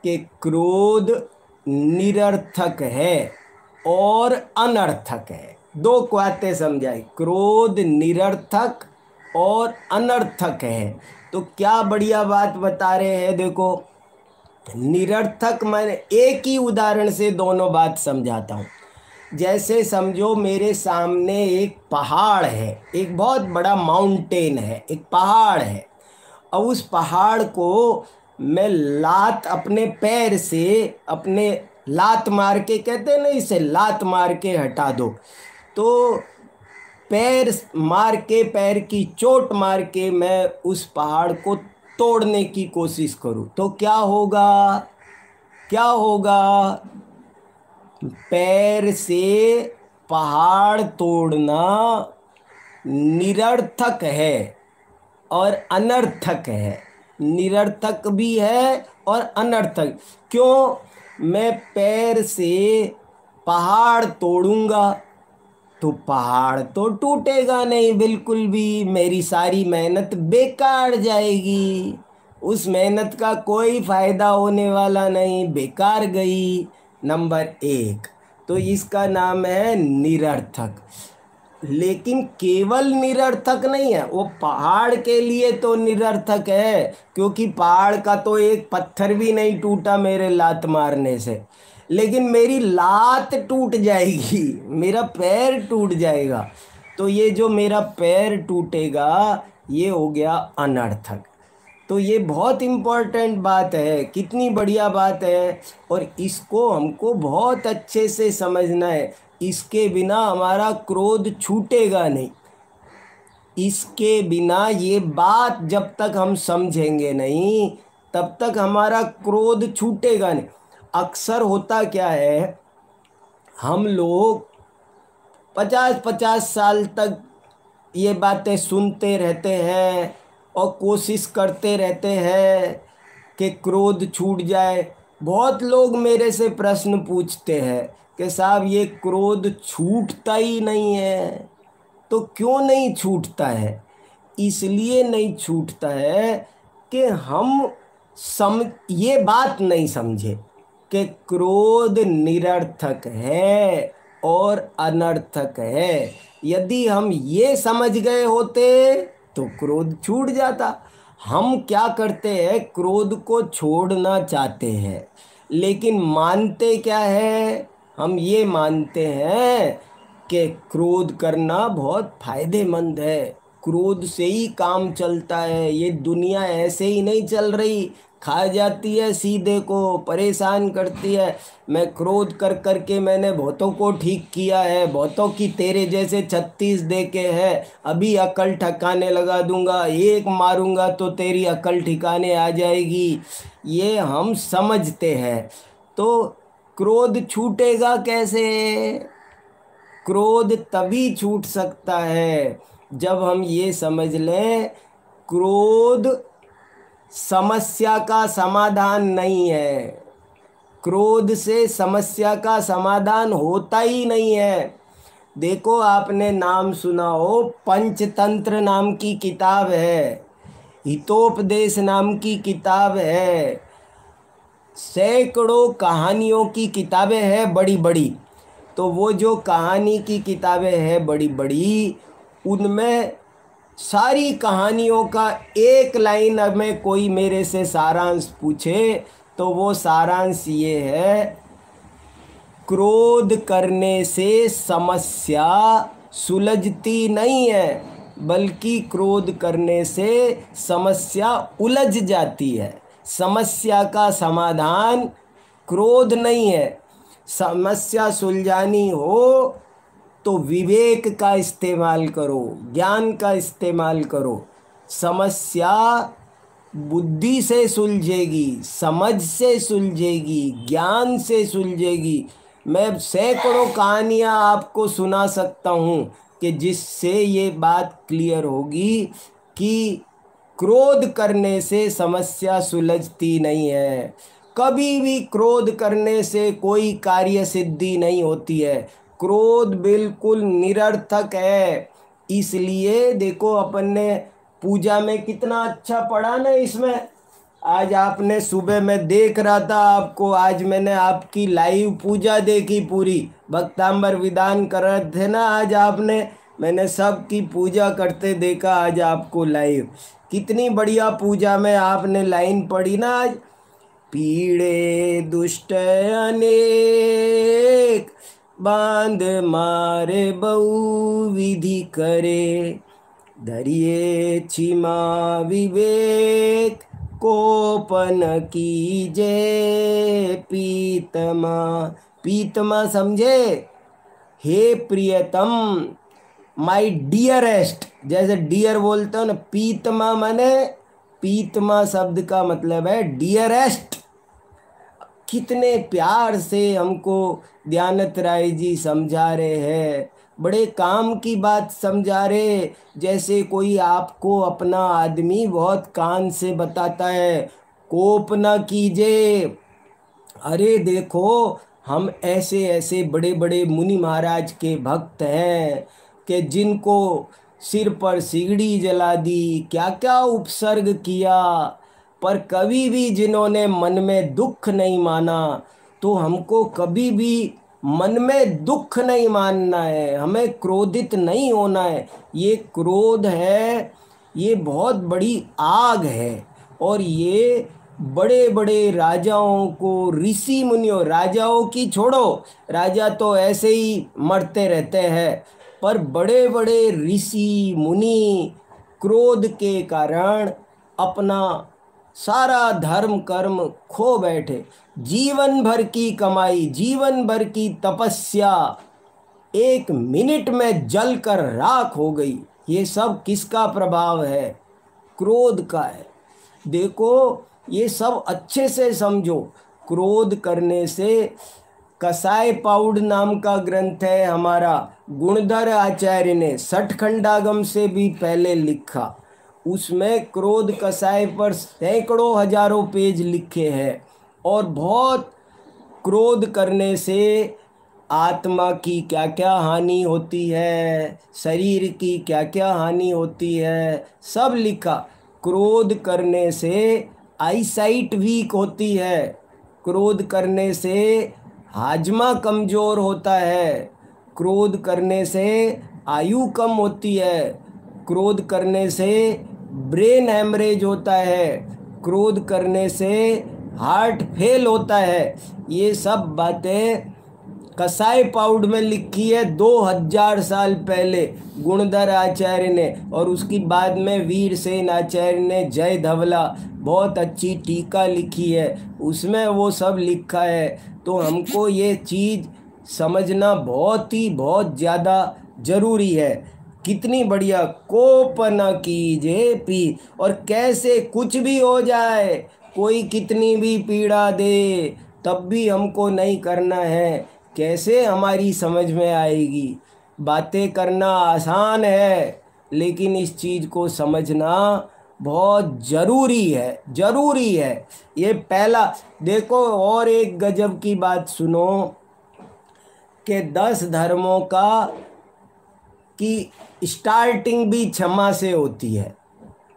कि क्रोध निरर्थक है और अनर्थक है। 2 बातें समझाई, क्रोध निरर्थक और अनर्थक है। तो क्या बढ़िया बात बता रहे हैं, देखो निरर्थक, मैंने एक ही उदाहरण से दोनों बात समझाता हूँ। जैसे समझो मेरे सामने एक पहाड़ है, एक बहुत बड़ा माउंटेन है, एक पहाड़ है। और उस पहाड़ को मैं लात अपने पैर से, अपने लात मार के, कहते हैं ना इसे, लात मार के हटा दो। तो पैर मार के, पैर की चोट मार के मैं उस पहाड़ को तोड़ने की कोशिश करूं, तो क्या होगा, क्या होगा, पैर से पहाड़ तोड़ना निरर्थक है और अनर्थक है। निरर्थक भी है और अनर्थक। क्यों, मैं पैर से पहाड़ तोड़ूंगा तो पहाड़ तो टूटेगा नहीं बिल्कुल भी, मेरी सारी मेहनत बेकार जाएगी, उस मेहनत का कोई फायदा होने वाला नहीं, बेकार गई। नंबर 1, तो इसका नाम है निरर्थक। लेकिन केवल निरर्थक नहीं है, वो पहाड़ के लिए तो निरर्थक है, क्योंकि पहाड़ का तो एक पत्थर भी नहीं टूटा मेरे लात मारने से। लेकिन मेरी लात टूट जाएगी, मेरा पैर टूट जाएगा, तो ये जो मेरा पैर टूटेगा ये हो गया अनर्थक। तो ये बहुत इम्पोर्टेंट बात है, कितनी बढ़िया बात है, और इसको हमको बहुत अच्छे से समझना है। इसके बिना हमारा क्रोध छूटेगा नहीं। इसके बिना, ये बात जब तक हम समझेंगे नहीं तब तक हमारा क्रोध छूटेगा नहीं। अक्सर होता क्या है, हम लोग 50-50 साल तक ये बातें सुनते रहते हैं और कोशिश करते रहते हैं कि क्रोध छूट जाए। बहुत लोग मेरे से प्रश्न पूछते हैं कि साहब ये क्रोध छूटता ही नहीं है। तो क्यों नहीं छूटता है? इसलिए नहीं छूटता है कि हम ये बात नहीं समझे कि क्रोध निरर्थक है और अनर्थक है। यदि हम ये समझ गए होते तो क्रोध छूट जाता। हम क्या करते हैं, क्रोध को छोड़ना चाहते हैं, लेकिन मानते क्या है, हम ये मानते हैं कि क्रोध करना बहुत फायदेमंद है, क्रोध से ही काम चलता है, ये दुनिया ऐसे ही नहीं चल रही, खा जाती है, सीधे को परेशान करती है। मैं क्रोध कर कर के मैंने बहुतों को ठीक किया है, बहुतों की तेरे जैसे 36 देखे हैं, अभी अकल ठिकाने लगा दूंगा, एक मारूंगा तो तेरी अकल ठिकाने आ जाएगी, ये हम समझते हैं। तो क्रोध छूटेगा कैसे? क्रोध तभी छूट सकता है जब हम ये समझ लें क्रोध समस्या का समाधान नहीं है। क्रोध से समस्या का समाधान होता ही नहीं है। देखो, आपने नाम सुना हो, पंचतंत्र नाम की किताब है, हितोपदेश नाम की किताब है, सैकड़ों कहानियों की किताबें हैं बड़ी बड़ी। तो वो जो कहानी की किताबें हैं बड़ी बड़ी, उनमें सारी कहानियों का एक लाइन में कोई मेरे से सारांश पूछे तो वो सारांश ये है, क्रोध करने से समस्या सुलझती नहीं है, बल्कि क्रोध करने से समस्या उलझ जाती है। समस्या का समाधान क्रोध नहीं है। समस्या सुलझानी हो तो विवेक का इस्तेमाल करो, ज्ञान का इस्तेमाल करो। समस्या बुद्धि से सुलझेगी, समझ से सुलझेगी, ज्ञान से सुलझेगी। मैं सैकड़ों कहानियाँ आपको सुना सकता हूँ कि जिससे ये बात क्लियर होगी कि क्रोध करने से समस्या सुलझती नहीं है। कभी भी क्रोध करने से कोई कार्य सिद्धि नहीं होती है। क्रोध बिल्कुल निरर्थक है। इसलिए देखो, अपन ने पूजा में कितना अच्छा पढ़ा ना इसमें। आज आपने सुबह मैं देख रहा था आपको, आज मैंने आपकी लाइव पूजा देखी पूरी, भक्तांबर विधान कर रहे थे ना आज आपने, मैंने सबकी पूजा करते देखा आज आपको लाइव। कितनी बढ़िया पूजा में आपने लाइन पढ़ी ना आज, पीड़े दुष्ट अनेक, बांध मारे बहु विधि करे, धरिए क्षमा विवेक, कोपन कीजे पीतमा। पीतमा समझे? हे प्रियतम, माय डियरेस्ट। जैसे डियर बोलते हो ना, पीतमा माने, पीतमा शब्द का मतलब है डियरेस्ट। कितने प्यार से हमको दयानंद राय जी समझा रहे हैं, बड़े काम की बात समझा रहे। जैसे कोई आपको अपना आदमी बहुत कान से बताता है, कोप न कीजिए। अरे देखो, हम ऐसे ऐसे बड़े बड़े मुनि महाराज के भक्त हैं कि जिनको सिर पर सिगड़ी जला दी, क्या क्या उपसर्ग किया, पर कभी भी जिन्होंने मन में दुख नहीं माना। तो हमको कभी भी मन में दुख नहीं मानना है, हमें क्रोधित नहीं होना है। ये क्रोध है, ये बहुत बड़ी आग है, और ये बड़े बड़े राजाओं को, ऋषि मुनियों, राजाओं की छोड़ो, राजा तो ऐसे ही मरते रहते हैं, पर बड़े बड़े ऋषि मुनि क्रोध के कारण अपना सारा धर्म कर्म खो बैठे। जीवन भर की कमाई, जीवन भर की तपस्या एक मिनट में जलकर राख हो गई। ये सब किसका प्रभाव है? क्रोध का है। देखो, ये सब अच्छे से समझो। क्रोध करने से, कसाय पाउड नाम का ग्रंथ है हमारा, गुणधर आचार्य ने सठखंडागम से भी पहले लिखा। उसमें क्रोध कसाय पर सैकड़ों हजारों पेज लिखे हैं। और बहुत क्रोध करने से आत्मा की क्या क्या हानि होती है, शरीर की क्या क्या हानि होती है, सब लिखा। क्रोध करने से आईसाइट वीक होती है, क्रोध करने से हाजमा कमज़ोर होता है, क्रोध करने से आयु कम होती है, क्रोध करने से ब्रेन हैमरेज होता है, क्रोध करने से हार्ट फेल होता है। ये सब बातें कसाई पाउड में लिखी है 2000 साल पहले गुणधर आचार्य ने, और उसकी बाद में वीरसेन आचार्य ने जय धवला बहुत अच्छी टीका लिखी है, उसमें वो सब लिखा है। तो हमको ये चीज़ समझना बहुत ज़्यादा ज़रूरी है। कितनी बढ़िया, कोप न कीजिए पी। और कैसे कुछ भी हो जाए, कोई कितनी भी पीड़ा दे, तब भी हमको नहीं करना है। कैसे हमारी समझ में आएगी? बातें करना आसान है, लेकिन इस चीज़ को समझना बहुत ज़रूरी है। ये पहला। देखो और एक गजब की बात सुनो कि 10 धर्मों की स्टार्टिंग भी क्षमा से होती है।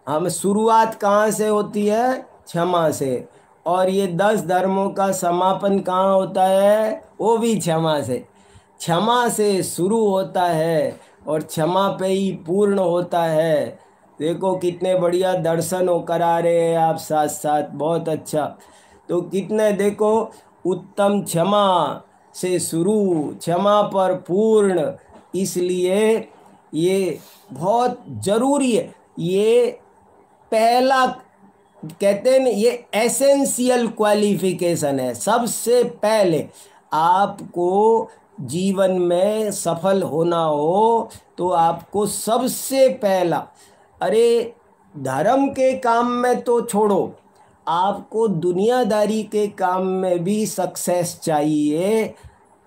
हम शुरुआत कहाँ से होती है? क्षमा से। और ये 10 धर्मों का समापन कहाँ होता है? वो भी क्षमा से। क्षमा से शुरू होता है और क्षमा पे ही पूर्ण होता है। देखो कितने बढ़िया दर्शन हो करा रहे हैं आप साथ साथ, बहुत अच्छा। तो कितने देखो, उत्तम क्षमा से शुरू, क्षमा पर पूर्ण। इसलिए ये बहुत ज़रूरी है। ये पहला कहते हैं ना, ये एसेंशियल क्वालिफिकेशन है। सबसे पहले आपको जीवन में सफल होना हो तो आपको सबसे पहला, अरे धर्म के काम में तो छोड़ो, आपको दुनियादारी के काम में भी सक्सेस चाहिए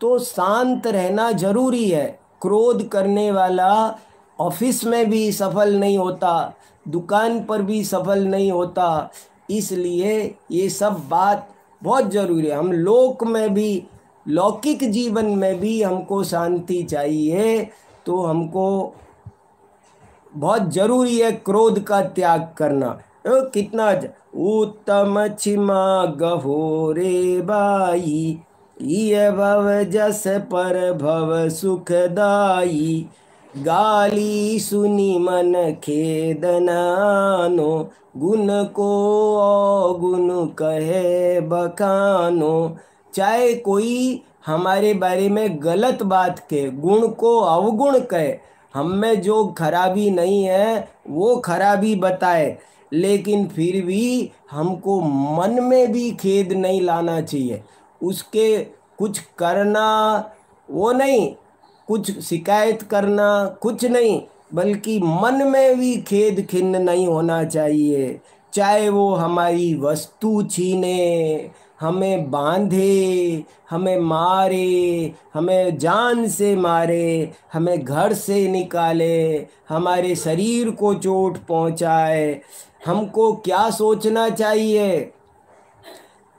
तो शांत रहना ज़रूरी है। क्रोध करने वाला ऑफिस में भी सफल नहीं होता, दुकान पर भी सफल नहीं होता। इसलिए ये सब बात बहुत ज़रूरी है। हम लोक में भी, लौकिक जीवन में भी हमको शांति चाहिए तो हमको बहुत ज़रूरी है क्रोध का त्याग करना। कितना उत्तम क्षमा गहोरे बाई, ये भव जस पर भव सुखदाई, गाली सुनी मन खेदनानो, गुण को अवगुण कहे बखानो। चाहे कोई हमारे बारे में गलत बात कहे, गुण को अवगुण कहे, हम में जो खराबी नहीं है वो खराबी बताए, लेकिन फिर भी हमको मन में भी खेद नहीं लाना चाहिए। उसके कुछ करना वो नहीं, कुछ शिकायत करना कुछ नहीं, बल्कि मन में भी खेद खिन्न नहीं होना चाहिए। चाहे वो हमारी वस्तु छीने, हमें बांधे, हमें मारे, हमें जान से मारे, हमें घर से निकाले, हमारे शरीर को चोट पहुंचाए, हमको क्या सोचना चाहिए?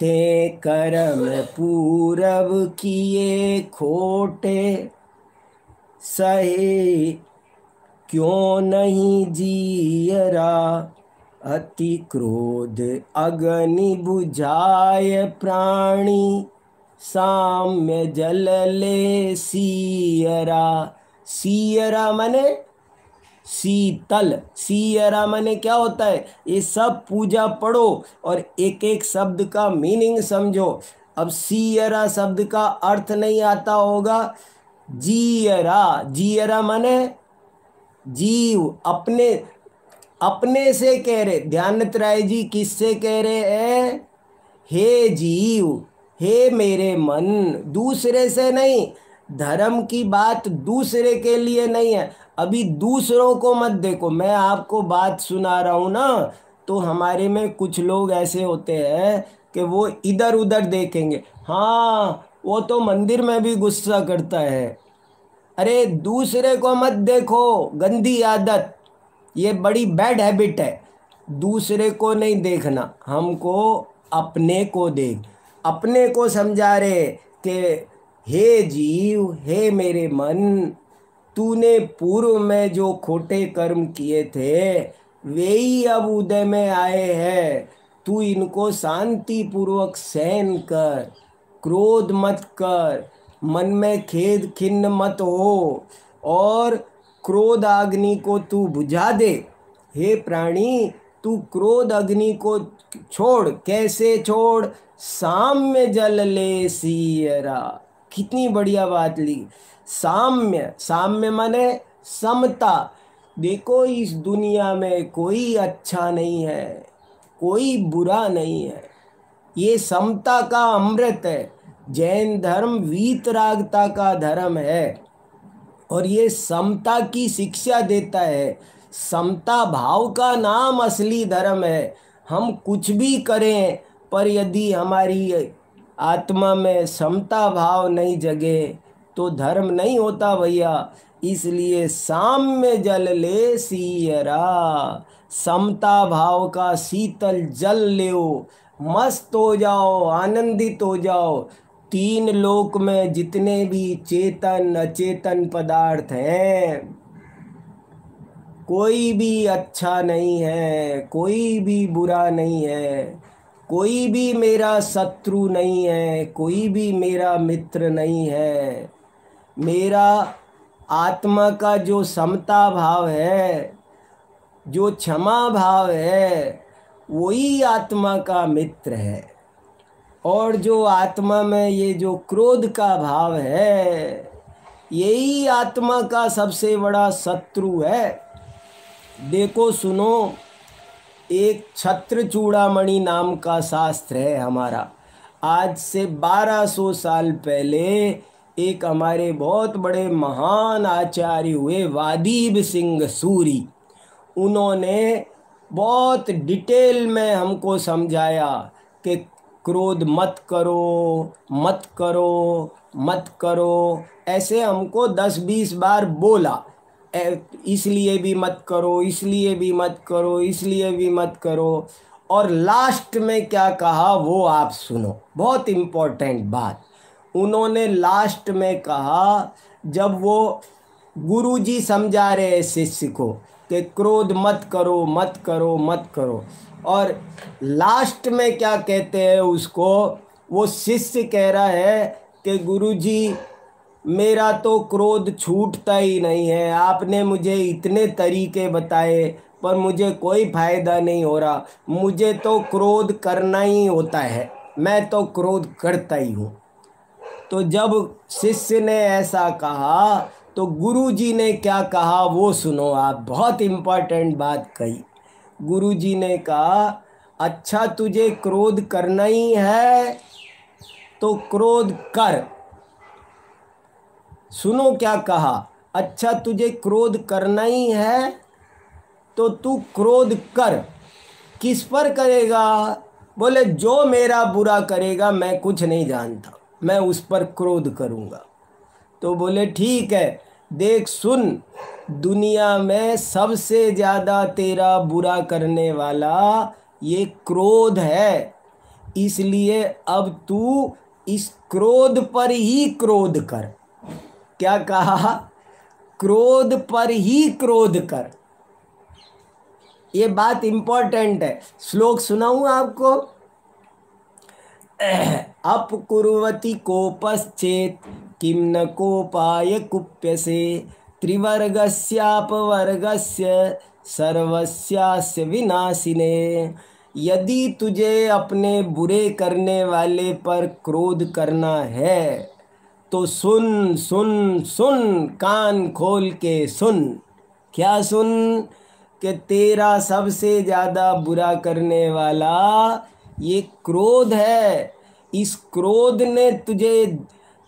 ते कर्म पूरब किए खोटे, सहे क्यों नहीं जियरा, अति क्रोध अग्नि बुझाय प्राणी, साम्य जल ले सियरा। सियरा माने शीतल, सियरा माने क्या होता है? ये सब पूजा पढ़ो और एक एक शब्द का मीनिंग समझो। अब सियरा शब्द का अर्थ नहीं आता होगा। जियरा, जियरा माने जीव, अपने अपने से कह रहे। ध्यानत राय जी किससे कह रहे हैं? हे जीव, हे मेरे मन, दूसरे से नहीं। धर्म की बात दूसरे के लिए नहीं है। अभी दूसरों को मत देखो, मैं आपको बात सुना रहा हूँ ना, तो हमारे में कुछ लोग ऐसे होते हैं कि वो इधर उधर देखेंगे। हाँ, वो तो मंदिर में भी गुस्सा करता है। अरे दूसरे को मत देखो, गंदी आदत, ये बड़ी बैड हैबिट है। दूसरे को नहीं देखना, हमको अपने को देख। अपने को समझा रहे कि हे जीव, हे मेरे मन, तूने पूर्व में जो खोटे कर्म किए थे वे ही अब उदय में आए हैं। तू इनको शांति पूर्वक सहन कर, क्रोध मत कर, मन में खेद खिन्न मत हो और क्रोध अग्नि को तू बुझा दे। हे प्राणी, तू क्रोध अग्नि को छोड़। कैसे छोड़? साम्य जल ले सियरा। कितनी बढ़िया बात ली। साम्य, साम्य माने समता। देखो इस दुनिया में कोई अच्छा नहीं है, कोई बुरा नहीं है, ये समता का अमृत है। जैन धर्म वीतरागता का धर्म है और ये समता की शिक्षा देता है। समता भाव का नाम असली धर्म है। हम कुछ भी करें पर यदि हमारी आत्मा में समता भाव नहीं जगे तो धर्म नहीं होता भैया। इसलिए साम्य जल ले सियरा, समता भाव का शीतल जल लेओ, मस्त हो जाओ, आनंदित हो जाओ। तीन लोक में जितने भी चेतन अचेतन पदार्थ हैं, कोई भी अच्छा नहीं है, कोई भी बुरा नहीं है, कोई भी मेरा शत्रु नहीं है, कोई भी मेरा मित्र नहीं है। मेरा आत्मा का जो समता भाव है, जो क्षमा भाव है, वही आत्मा का मित्र है। और जो आत्मा में ये जो क्रोध का भाव है, यही आत्मा का सबसे बड़ा शत्रु है। देखो सुनो, एक छत्र चूड़ामणि नाम का शास्त्र है हमारा। आज से 1200 साल पहले एक हमारे बहुत बड़े महान आचार्य हुए वादीब सिंह सूरी, उन्होंने बहुत डिटेल में हमको समझाया कि क्रोध मत करो, मत करो, मत करो। ऐसे हमको 10-20 बार बोला, इसलिए भी मत करो, इसलिए भी मत करो, इसलिए भी मत करो। और लास्ट में क्या कहा वो आप सुनो, बहुत इम्पोर्टेंट बात। उन्होंने लास्ट में कहा, जब वो गुरुजी समझा रहे हैं शिष्य को कि क्रोध मत करो, मत करो, मत करो, और लास्ट में क्या कहते हैं उसको, वो शिष्य कह रहा है कि गुरुजी मेरा तो क्रोध छूटता ही नहीं है, आपने मुझे इतने तरीके बताए पर मुझे कोई फ़ायदा नहीं हो रहा, मुझे तो क्रोध करना ही होता है, मैं तो क्रोध करता ही हूँ। तो जब शिष्य ने ऐसा कहा तो गुरुजी ने क्या कहा वो सुनो आप, बहुत इम्पोर्टेंट बात कही। गुरुजी ने कहा, अच्छा तुझे क्रोध करना ही है तो क्रोध कर। सुनो क्या कहा, अच्छा तुझे क्रोध करना ही है तो तू क्रोध कर। किस पर करेगा? बोले जो मेरा बुरा करेगा मैं कुछ नहीं जानता, मैं उस पर क्रोध करूँगा। तो बोले ठीक है, देख सुन, दुनिया में सबसे ज़्यादा तेरा बुरा करने वाला ये क्रोध है, इसलिए अब तू इस क्रोध पर ही क्रोध कर। क्या कहा? क्रोध पर ही क्रोध कर। ये बात इम्पोर्टेंट है। श्लोक सुनाऊं आपको? अपकुर्वति कोपश्चेत् किं न कोपाय कुप्यसे, त्रिवर्गस्यापवर्गस्य सर्वस्यास्य विनाशिने। यदि तुझे अपने बुरे करने वाले पर क्रोध करना है तो सुन सुन सुन, कान खोल के सुन। क्या सुन? कि तेरा सबसे ज़्यादा बुरा करने वाला ये क्रोध है। इस क्रोध ने तुझे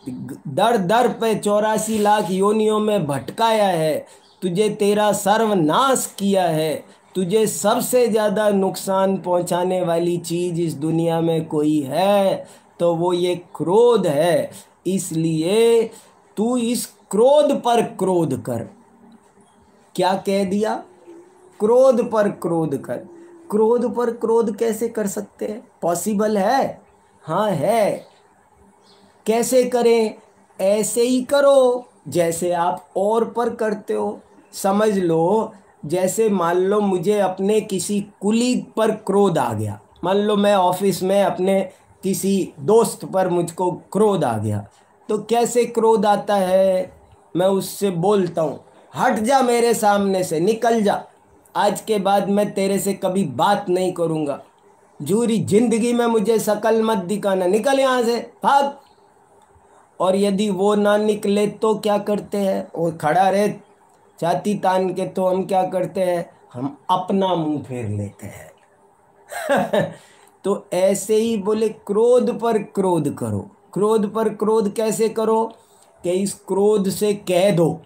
दर दर पे 84 लाख योनियों में भटकाया है, तुझे तेरा सर्वनाश किया है। तुझे सबसे ज़्यादा नुकसान पहुंचाने वाली चीज़ इस दुनिया में कोई है तो वो ये क्रोध है। इसलिए तू इस क्रोध पर क्रोध कर। क्या कह दिया? क्रोध पर क्रोध कर। क्रोध पर क्रोध कैसे कर सकते हैं? पॉसिबल है? हाँ है। कैसे करें? ऐसे ही करो जैसे आप और पर करते हो। समझ लो, जैसे मान लो मुझे अपने किसी कुलीग पर क्रोध आ गया, मान लो मैं ऑफिस में अपने किसी दोस्त पर मुझको क्रोध आ गया, तो कैसे क्रोध आता है? मैं उससे बोलता हूँ, हट जा मेरे सामने से, निकल जा, आज के बाद मैं तेरे से कभी बात नहीं करूँगा, पूरी जिंदगी में मुझे शक्ल मत दिखाना, निकल यहाँ से, भाग। और यदि वो ना निकले तो क्या करते हैं? वो खड़ा रहे छाती तान के, तो हम क्या करते हैं? हम अपना मुंह फेर लेते हैं। तो ऐसे ही बोले क्रोध पर क्रोध करो। क्रोध पर क्रोध कैसे करो? कि इस क्रोध से कह दो,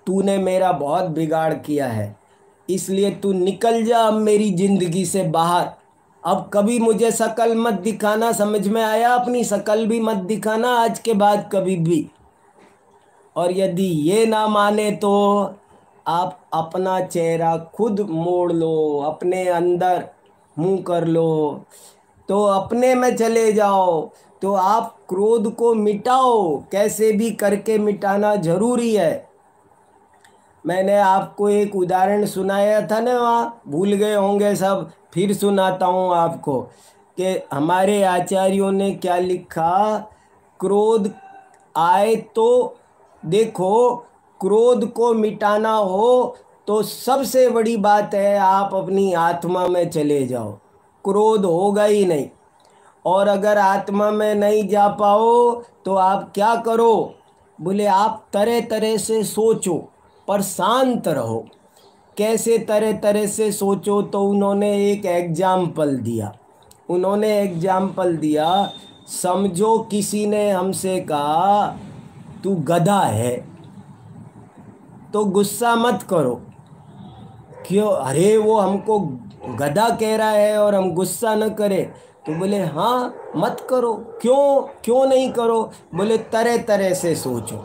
तूने मेरा बहुत बिगाड़ किया है, इसलिए तू निकल जा अब मेरी ज़िंदगी से बाहर। अब कभी मुझे शक्ल मत दिखाना, समझ में आया? अपनी शक्ल भी मत दिखाना आज के बाद कभी भी। और यदि ये ना माने तो आप अपना चेहरा खुद मोड़ लो, अपने अंदर मुंह कर लो, तो अपने में चले जाओ। तो आप क्रोध को मिटाओ, कैसे भी करके मिटाना जरूरी है। मैंने आपको एक उदाहरण सुनाया था ना, वहाँ भूल गए होंगे सब, फिर सुनाता हूँ आपको कि हमारे आचार्यों ने क्या लिखा। क्रोध आए तो देखो, क्रोध को मिटाना हो तो सबसे बड़ी बात है आप अपनी आत्मा में चले जाओ, क्रोध होगा ही नहीं। और अगर आत्मा में नहीं जा पाओ तो आप क्या करो, बोले आप तरह तरह से सोचो पर शांत रहो। कैसे तरह तरह से सोचो, तो उन्होंने एक एग्जाम्पल दिया। उन्होंने एग्जाम्पल दिया, समझो किसी ने हमसे कहा तू गधा है, तो गुस्सा मत करो। क्यों, अरे वो हमको गधा कह रहा है और हम गुस्सा न करें? तो बोले हाँ मत करो। क्यों क्यों नहीं करो? बोले तरह तरह से सोचो।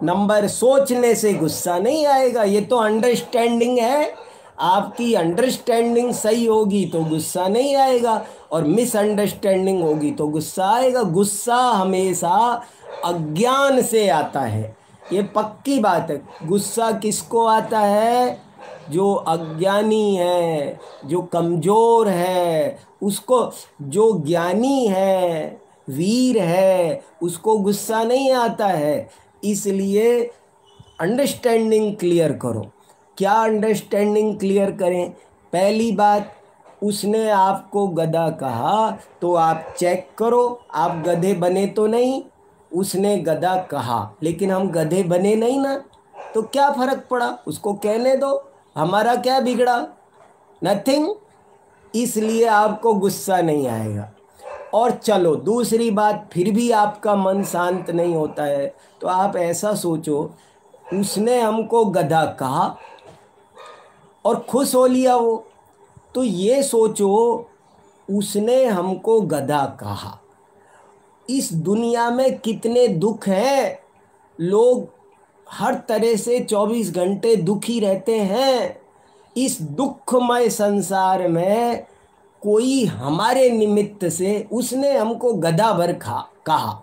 नंबर, सोचने से गुस्सा नहीं आएगा, ये तो अंडरस्टैंडिंग है। आपकी अंडरस्टैंडिंग सही होगी तो गुस्सा नहीं आएगा, और मिसअंडरस्टैंडिंग होगी तो गुस्सा आएगा। गुस्सा हमेशा अज्ञान से आता है, ये पक्की बात है। गुस्सा किसको आता है? जो अज्ञानी है, जो कमज़ोर है, उसको। जो ज्ञानी है, वीर है, उसको गुस्सा नहीं आता है। इसलिए अंडरस्टैंडिंग क्लियर करो। क्या अंडरस्टैंडिंग क्लियर करें? पहली बात, उसने आपको गधा कहा तो आप चेक करो आप गधे बने तो नहीं। उसने गधा कहा लेकिन हम गधे बने नहीं ना, तो क्या फ़र्क पड़ा, उसको कहने दो, हमारा क्या बिगड़ा? नथिंग। इसलिए आपको गुस्सा नहीं आएगा। और चलो दूसरी बात, फिर भी आपका मन शांत नहीं होता है, तो आप ऐसा सोचो, उसने हमको गधा कहा और खुश हो लिया वो। तो ये सोचो, उसने हमको गधा कहा, इस दुनिया में कितने दुख हैं। लोग हर तरह से 24 घंटे दुखी रहते हैं। इस दुखमय संसार में कोई हमारे निमित्त से, उसने हमको गधा भर कहा,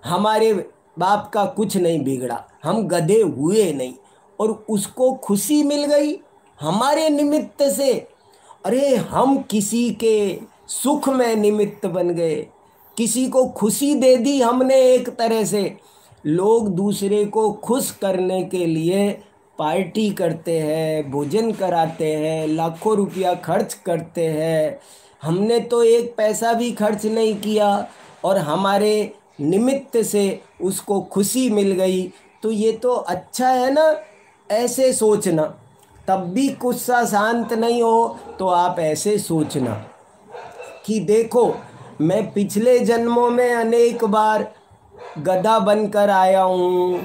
हमारे बाप का कुछ नहीं बिगड़ा, हम गधे हुए नहीं, और उसको खुशी मिल गई हमारे निमित्त से। अरे हम किसी के सुख में निमित्त बन गए, किसी को खुशी दे दी हमने। एक तरह से लोग दूसरे को खुश करने के लिए पार्टी करते हैं, भोजन कराते हैं, लाखों रुपया खर्च करते हैं। हमने तो एक पैसा भी खर्च नहीं किया और हमारे निमित्त से उसको खुशी मिल गई, तो ये तो अच्छा है ना। ऐसे सोचना, तब भी गुस्सा शांत नहीं हो तो आप ऐसे सोचना कि देखो, मैं पिछले जन्मों में अनेक बार गधा बनकर आया हूँ,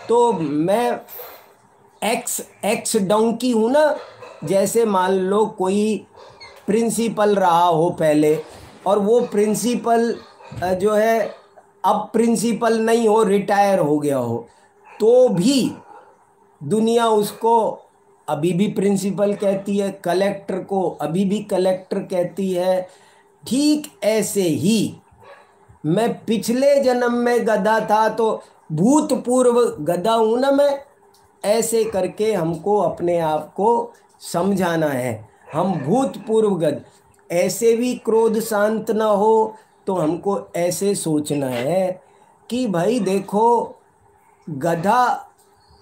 तो मैं एक्स डोंकी हूँ ना। जैसे मान लो कोई प्रिंसिपल रहा हो पहले, और वो प्रिंसिपल जो है अब प्रिंसिपल नहीं हो, रिटायर हो गया हो, तो भी दुनिया उसको अभी भी प्रिंसिपल कहती है, कलेक्टर को अभी भी कलेक्टर कहती है। ठीक ऐसे ही मैं पिछले जन्म में गधा था तो भूतपूर्व गधा हूँ ना मैं। ऐसे करके हमको अपने आप को समझाना है, हम भूतपूर्व गध। ऐसे भी क्रोध शांत ना हो तो हमको ऐसे सोचना है कि भाई देखो, गधा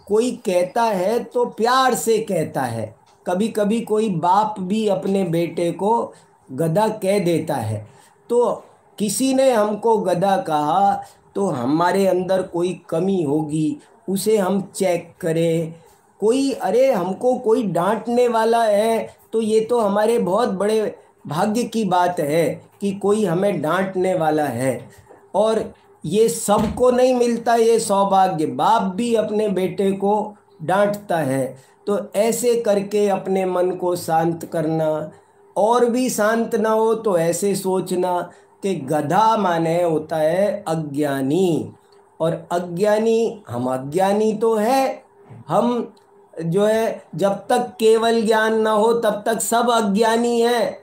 कोई कहता है तो प्यार से कहता है। कभी कभी कोई बाप भी अपने बेटे को गधा कह देता है। तो किसी ने हमको गधा कहा तो हमारे अंदर कोई कमी होगी, उसे हम चेक करें। कोई, अरे हमको कोई डांटने वाला है तो ये तो हमारे बहुत बड़े भाग्य की बात है कि कोई हमें डांटने वाला है। और ये सबको नहीं मिलता ये सौभाग्य, बाप भी अपने बेटे को डांटता है। तो ऐसे करके अपने मन को शांत करना। और भी शांत ना हो तो ऐसे सोचना कि गधा माने होता है अज्ञानी, और अज्ञानी, हम अज्ञानी तो है, हम जो है जब तक केवल ज्ञान ना हो तब तक सब अज्ञानी हैं।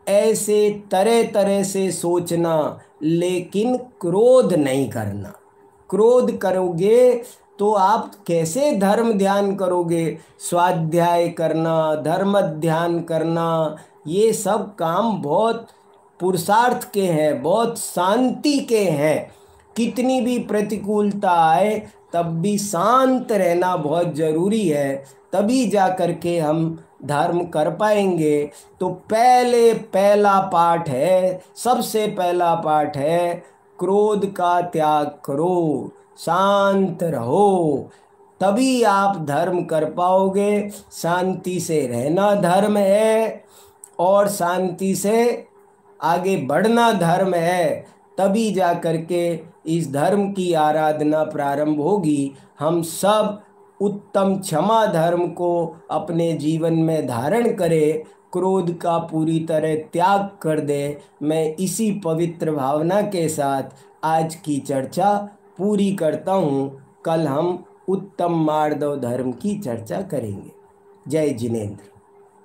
ऐसे तरह तरह से सोचना, लेकिन क्रोध नहीं करना। क्रोध करोगे तो आप कैसे धर्म ध्यान करोगे? स्वाध्याय करना, धर्म ध्यान करना, ये सब काम बहुत पुरुषार्थ के हैं, बहुत शांति के हैं। कितनी भी प्रतिकूलता आए तब भी शांत रहना बहुत ज़रूरी है, तभी जा कर के हम धर्म कर पाएंगे। तो पहला पाठ है, सबसे पहला पाठ है, क्रोध का त्याग करो, शांत रहो, तभी आप धर्म कर पाओगे। शांति से रहना धर्म है और शांति से आगे बढ़ना धर्म है, तभी जा कर के इस धर्म की आराधना प्रारंभ होगी। हम सब उत्तम क्षमा धर्म को अपने जीवन में धारण करें, क्रोध का पूरी तरह त्याग कर दे। मैं इसी पवित्र भावना के साथ आज की चर्चा पूरी करता हूँ। कल हम उत्तम मार्दव धर्म की चर्चा करेंगे। जय जिनेंद्र।